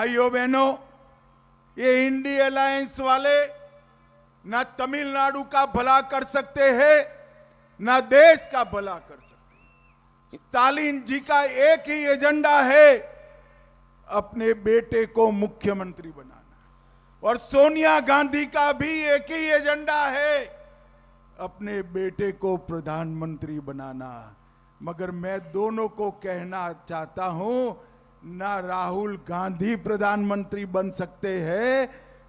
भाइयों बहनों, ये इंडी अलायंस वाले ना तमिलनाडु का भला कर सकते हैं ना देश का भला कर सकते हैं। स्टालिन जी का एक ही एजेंडा है, अपने बेटे को मुख्यमंत्री बनाना, और सोनिया गांधी का भी एक ही एजेंडा है, अपने बेटे को प्रधानमंत्री बनाना। मगर मैं दोनों को कहना चाहता हूं, ना राहुल गांधी प्रधानमंत्री बन सकते हैं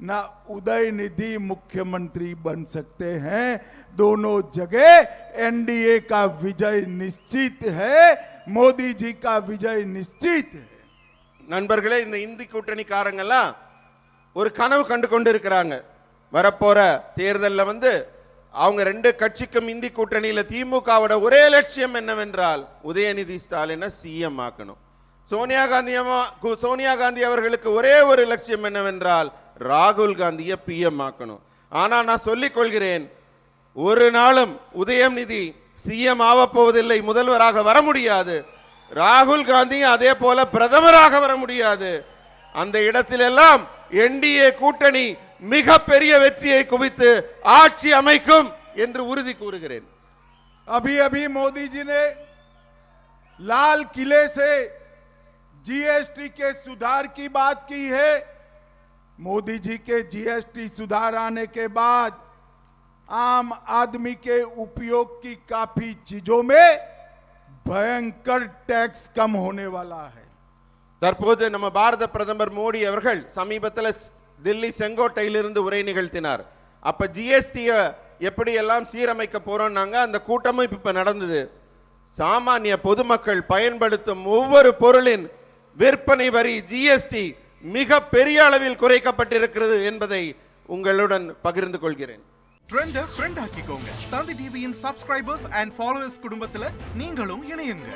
ना उदयनिधि मुख्यमंत्री बन सकते हैं। दोनों जगह एनडीए का विजय निश्चित है, मोदी जी का विजय निश्चित है। நண்பர்களே, இந்த இந்தி கூட்டணிக்காரங்கெல்லாம் ஒரு கனவு கண்டு கொண்டு இருக்கிறாங்க. வரப்போற தேர்தலில் அவங்க ரெண்டு கட்சிக்கும் இந்தி கூட்டணியில் திமுகவோட ஒரே லட்சியம் என்னவென்றால் உதயநிதி ஸ்டாலினை சிஎம் ஆக்கணும். சோனியா காந்தி அவர்களுக்கு ஒரே ஒரு லட்சியம் என்னவென்றால் ராகுல் காந்தியை பிஎம் ஆக்கணும். ஆனா நான் சொல்லிக் கொள்கிறேன், ஒரு நாளும் உதயநிதி சிஎம் ஆகப்போவதில்லை, முதல்வராக வர முடியாது. ராகுல் காந்தி அதே போல பிரதமராக வர முடியாது. அந்த இடத்திலெல்லாம் என்டிஏ கூட்டணி மிக பெரிய வெற்றியை குவித்து ஆட்சி அமைக்கும் என்று உறுதி கூறுகிறேன். अभी अभी मोदी जी ने लाल किले से जीएसटी के सुधार की बात की है। मोदी जी के जीएसटी सुधार आने के बाद आम आदमी के उपयोग की काफी चीजों में भयंकर टैक्स कम होने वाला है. தற்போது நம்ம பாரத பிரதமர் மோடி அவர்கள் சமீபத்தில் தில்லி செங்கோட்டையிலிருந்து உரை நிகழ்த்தினார். அப்ப ஜிஎஸ்டி எப்படி எல்லாம் சீரமைக்க போறோம்னாங்க. அந்த கூட்டமும் இப்ப நடந்தது. சாமானிய பொதுமக்கள் பயன்படுத்தும் ஒவ்வொரு பொருளின் விற்பனை வரி ஜிஎஸ்டி மிக பெரிய அளவில் குறைக்கப்பட்டிருக்கிறது என்பதை உங்களுடன் பகிர்ந்து கொள்கிறேன். ட்ரெண்ட ஃப்ரெண்ட் ஆக்கிக்கோங்க. தந்தி டிவியின் சப்ஸ்கிரைபர்ஸ் அண்ட் ஃபாலோவர்ஸ் குடும்பத்துல நீங்களும் இணையுங்க.